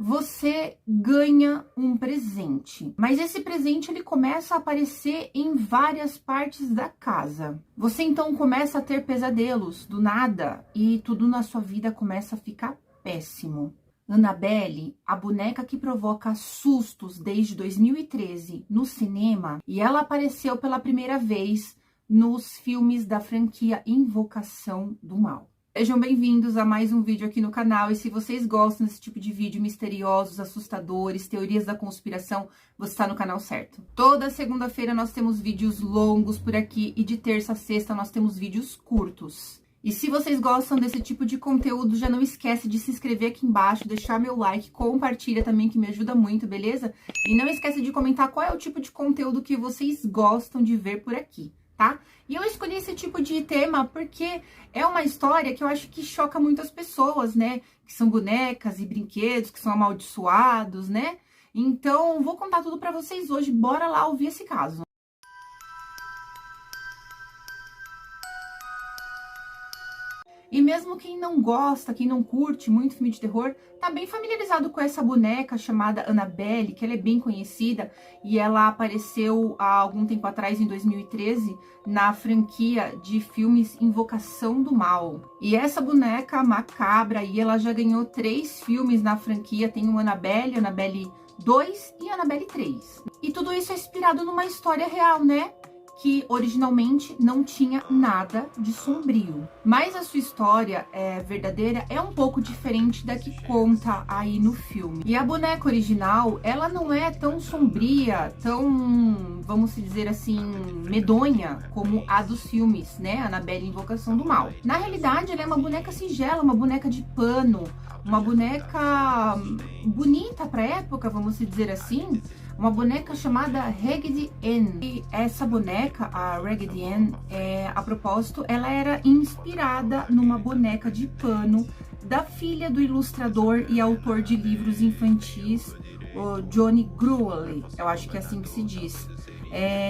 você ganha um presente. Mas esse presente ele começa a aparecer em várias partes da casa. Você então começa a ter pesadelos do nada e tudo na sua vida começa a ficar péssimo. Annabelle, a boneca que provoca sustos desde 2013 no cinema, e ela apareceu pela primeira vez nos filmes da franquia Invocação do Mal. Sejam bem-vindos a mais um vídeo aqui no canal, e se vocês gostam desse tipo de vídeo misteriosos, assustadores, teorias da conspiração, você está no canal certo. Toda segunda-feira nós temos vídeos longos por aqui e de terça a sexta nós temos vídeos curtos. E se vocês gostam desse tipo de conteúdo, já não esquece de se inscrever aqui embaixo, deixar meu like, compartilha também que me ajuda muito, beleza? E não esquece de comentar qual é o tipo de conteúdo que vocês gostam de ver por aqui, tá? E eu escolhi esse tipo de tema porque é uma história que eu acho que choca muitas pessoas, né? Que são bonecas e brinquedos que são amaldiçoados, né? Então, vou contar tudo pra vocês hoje, bora lá ouvir esse caso. E mesmo quem não gosta, quem não curte muito filme de terror, tá bem familiarizado com essa boneca chamada Annabelle, que ela é bem conhecida, e ela apareceu há algum tempo atrás, em 2013, na franquia de filmes Invocação do Mal. E essa boneca macabra aí, ela já ganhou 3 filmes na franquia, tem o Annabelle, Annabelle 2 e Annabelle 3. E tudo isso é inspirado numa história real, né? Que originalmente não tinha nada de sombrio. Mas a sua história verdadeira é um pouco diferente da que conta aí no filme. E a boneca original, ela não é tão sombria, tão, vamos dizer assim, medonha como a dos filmes, né? Annabelle Invocação do Mal. Na realidade, ela é uma boneca singela, uma boneca de pano, uma boneca bonita pra época, vamos dizer assim. Uma boneca chamada Raggedy Ann. E essa boneca, a Raggedy Ann, a propósito, ela era inspirada numa boneca de pano da filha do ilustrador e autor de livros infantis, o Johnny Gruelle, eu acho que é assim que se diz,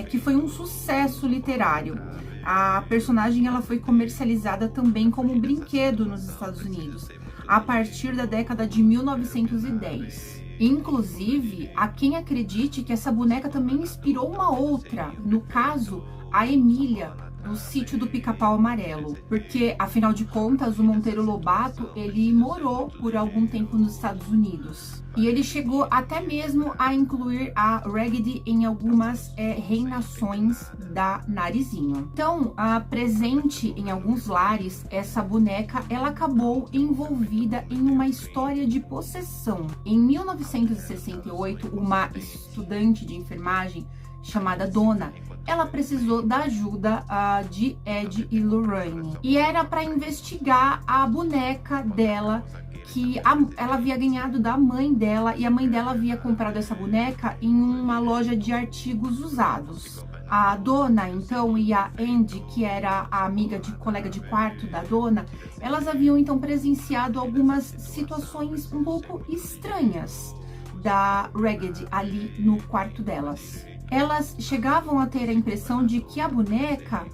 que foi um sucesso literário. A personagem ela foi comercializada também como um brinquedo nos Estados Unidos, a partir da década de 1910. Inclusive, há quem acredite que essa boneca também inspirou uma outra, no caso, a Emília, do Sítio do Pica-Pau Amarelo. Porque, afinal de contas, o Monteiro Lobato, ele morou por algum tempo nos Estados Unidos. E ele chegou até mesmo a incluir a Raggedy em algumas reenações da Narizinho. Então, presente em alguns lares, essa boneca, ela acabou envolvida em uma história de possessão. Em 1968, uma estudante de enfermagem chamada Donna, ela precisou da ajuda de Ed e Lorraine. E era para investigar a boneca dela, que ela havia ganhado da mãe dela, e a mãe dela havia comprado essa boneca em uma loja de artigos usados. A Donna, então, e a Andy, que era a amiga de colega de quarto da Donna, elas haviam então presenciado algumas situações um pouco estranhas da Raggedy ali no quarto delas. Elas chegavam a ter a impressão de que a boneca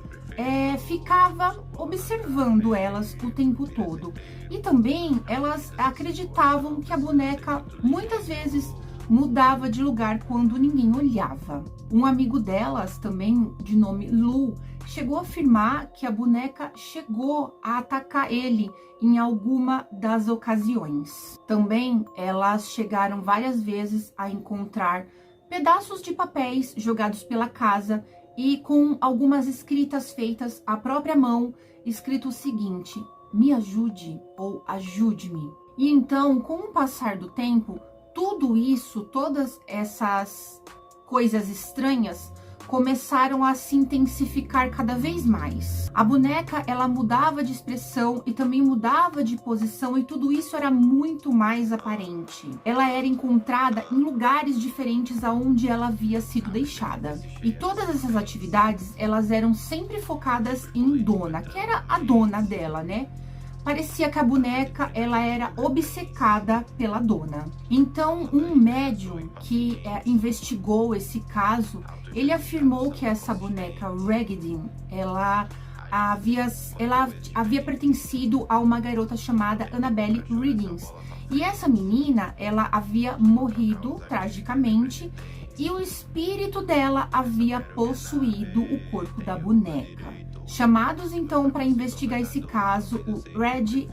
ficava observando elas o tempo todo. E também elas acreditavam que a boneca muitas vezes mudava de lugar quando ninguém olhava. Um amigo delas, também de nome Lou, chegou a afirmar que a boneca chegou a atacar ele em alguma das ocasiões. Também elas chegaram várias vezes a encontrar pedaços de papéis jogados pela casa e com algumas escritas feitas à própria mão, escrito o seguinte: me ajude ou ajude-me. E então, com o passar do tempo, tudo isso, todas essas coisas estranhas começaram a se intensificar cada vez mais. A boneca, ela mudava de expressão e também mudava de posição, e tudo isso era muito mais aparente. Ela era encontrada em lugares diferentes aonde ela havia sido deixada. E todas essas atividades, elas eram sempre focadas em Donna, que era a dona dela, né? Parecia que a boneca, ela era obcecada pela Donna. Então, um médium que investigou esse caso, ele afirmou que essa boneca Raggedy, ela ela havia pertencido a uma garota chamada Annabelle Riggins. E essa menina, ela havia morrido tragicamente e o espírito dela havia possuído o corpo da boneca. Chamados então para investigar esse caso, o Ed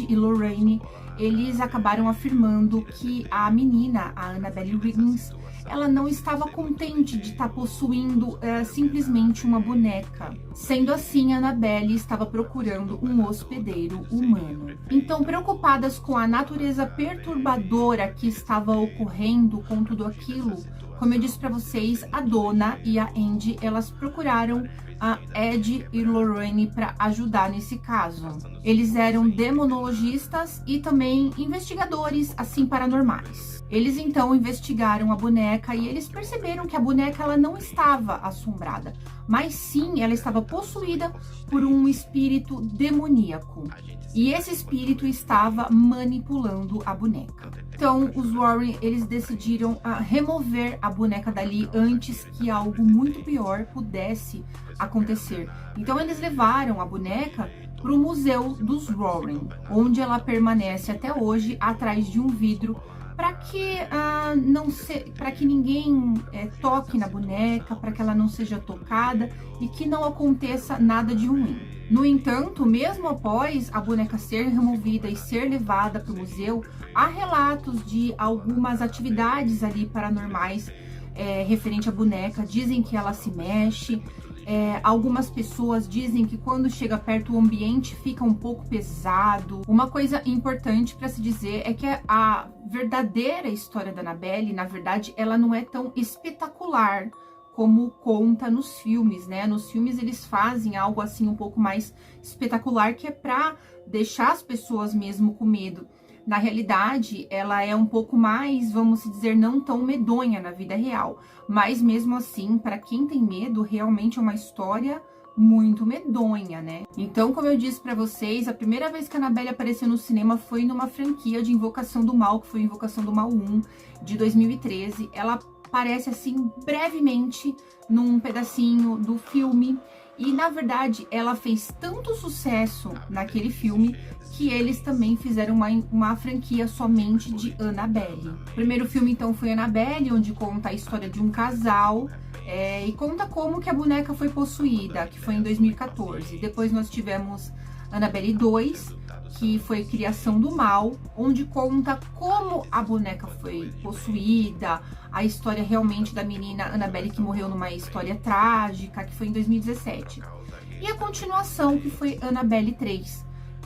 e Lorraine, eles acabaram afirmando que a menina, a Annabelle Riggins, ela não estava contente de estar possuindo simplesmente uma boneca. Sendo assim, a Annabelle estava procurando um hospedeiro humano. Então, preocupadas com a natureza perturbadora que estava ocorrendo com tudo aquilo, como eu disse para vocês, a Donna e a Andy, elas procuraram a Ed e Lorraine para ajudar nesse caso. Eles eram demonologistas e também investigadores, assim, paranormais. Eles então investigaram a boneca e eles perceberam que a boneca ela não estava assombrada, mas sim ela estava possuída por um espírito demoníaco. E esse espírito estava manipulando a boneca. Então, os Warren, eles decidiram remover a boneca dali antes que algo muito pior pudesse acontecer. Então, eles levaram a boneca para o Museu dos Warren, onde ela permanece até hoje atrás de um vidro, para que ninguém toque na boneca, para que ela não seja tocada e que não aconteça nada de ruim. No entanto, mesmo após a boneca ser removida e ser levada para o museu, há relatos de algumas atividades ali paranormais referente à boneca. Dizem que ela se mexe. Algumas pessoas dizem que quando chega perto o ambiente fica um pouco pesado. Uma coisa importante para se dizer é que a verdadeira história da Annabelle, na verdade, ela não é tão espetacular como conta nos filmes, né? Nos filmes eles fazem algo assim um pouco mais espetacular, que é para deixar as pessoas mesmo com medo. Na realidade, ela é um pouco mais, vamos dizer, não tão medonha na vida real. Mas mesmo assim, para quem tem medo, realmente é uma história muito medonha, né? Então, como eu disse para vocês, a primeira vez que a Annabelle apareceu no cinema foi numa franquia de Invocação do Mal, que foi Invocação do Mal 1, de 2013. Ela aparece assim brevemente num pedacinho do filme. E, na verdade, ela fez tanto sucesso naquele filme que eles também fizeram uma franquia somente de Annabelle. O primeiro filme, então, foi Annabelle, onde conta a história de um casal e conta como que a boneca foi possuída, que foi em 2014. Depois nós tivemos Annabelle 2, que foi Criação do Mal, onde conta como a boneca foi possuída, a história realmente da menina Annabelle que morreu numa história trágica, que foi em 2017. E a continuação, que foi Annabelle 3,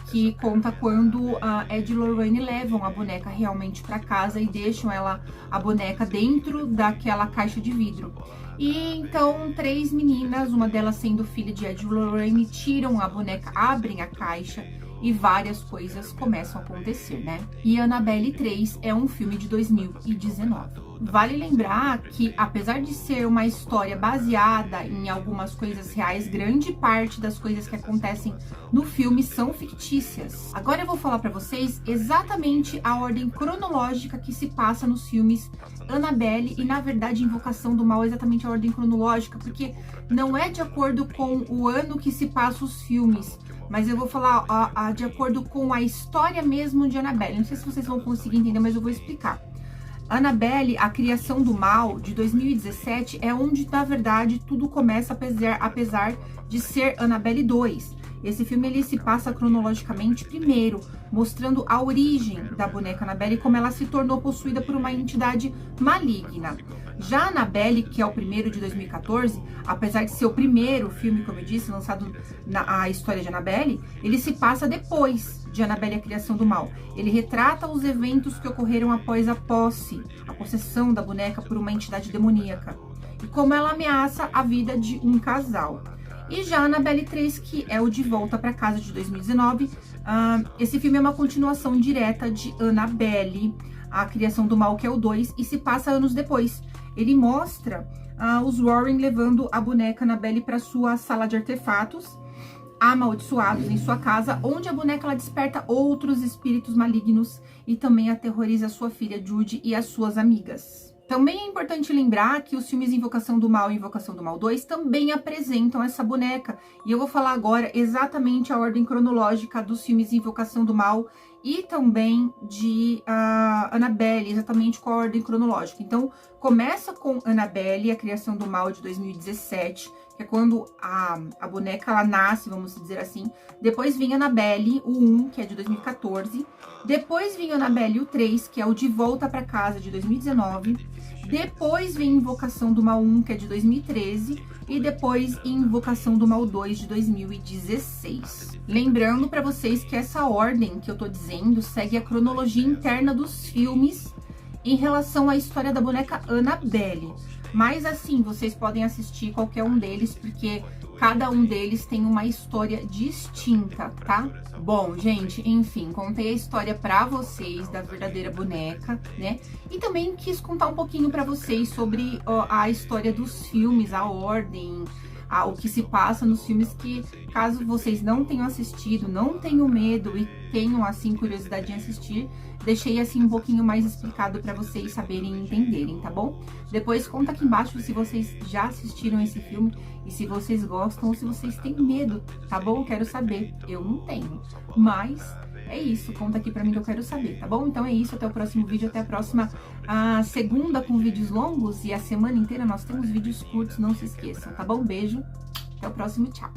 que conta quando a Ed e Lorraine levam a boneca realmente para casa e deixam a boneca dentro daquela caixa de vidro. E então 3 meninas, uma delas sendo filha de Ed e Lorraine, tiram a boneca, abrem a caixa e várias coisas começam a acontecer, né? E Annabelle 3 é um filme de 2019. Vale lembrar que, apesar de ser uma história baseada em algumas coisas reais, grande parte das coisas que acontecem no filme são fictícias. Agora eu vou falar pra vocês exatamente a ordem cronológica que se passa nos filmes Annabelle e, na verdade, Invocação do Mal, exatamente a ordem cronológica, porque não é de acordo com o ano que se passa os filmes, mas eu vou falar de acordo com a história mesmo de Annabelle. Não sei se vocês vão conseguir entender, mas eu vou explicar. Annabelle, a Criação do Mal, de 2017, é onde, na verdade, tudo começa, apesar de ser Annabelle 2. Esse filme ele se passa cronologicamente primeiro, mostrando a origem da boneca Annabelle e como ela se tornou possuída por uma entidade maligna. Já Annabelle, que é o primeiro de 2014, apesar de ser o primeiro filme, como eu disse, lançado a história de Annabelle, ele se passa depois de Annabelle, a Criação do Mal. Ele retrata os eventos que ocorreram após a possessão da boneca por uma entidade demoníaca, e como ela ameaça a vida de um casal. E já Annabelle 3, que é o De Volta para Casa, de 2019, esse filme é uma continuação direta de Annabelle, a Criação do Mal, que é o 2, e se passa anos depois. Ele mostra os Warren levando a boneca Annabelle para sua sala de artefatos, amaldiçoados em sua casa, onde a boneca ela desperta outros espíritos malignos e também aterroriza sua filha Judy e as suas amigas. Também é importante lembrar que os filmes Invocação do Mal e Invocação do Mal 2 também apresentam essa boneca. E eu vou falar agora exatamente a ordem cronológica dos filmes Invocação do Mal e também de Annabelle, exatamente com a ordem cronológica. Então, começa com Annabelle, a Criação do Mal de 2017, que é quando a boneca ela nasce, vamos dizer assim. Depois vem Annabelle, o 1, que é de 2014. Depois vem Annabelle, o 3, que é o De Volta para Casa, de 2019. Depois vem Invocação do Mal 1, que é de 2013. E depois Invocação do Mal 2, de 2016. Lembrando para vocês que essa ordem que eu tô dizendo segue a cronologia interna dos filmes em relação à história da boneca Annabelle. Mas assim, vocês podem assistir qualquer um deles, porque cada um deles tem uma história distinta, tá? Bom, gente, enfim, contei a história pra vocês da verdadeira boneca, né? E também quis contar um pouquinho pra vocês sobre a história dos filmes, a ordem, o que se passa nos filmes, que caso vocês não tenham assistido, não tenham medo e tenham, assim, curiosidade em assistir, deixei, assim, um pouquinho mais explicado pra vocês saberem e entenderem, tá bom? Depois conta aqui embaixo se vocês já assistiram esse filme e se vocês gostam ou se vocês têm medo, tá bom? Quero saber. Eu não tenho, mas é isso. Conta aqui pra mim que eu quero saber, tá bom? Então é isso, até o próximo vídeo, até a próxima segunda com vídeos longos, e a semana inteira nós temos vídeos curtos, não se esqueçam, tá bom? Beijo, até o próximo, tchau!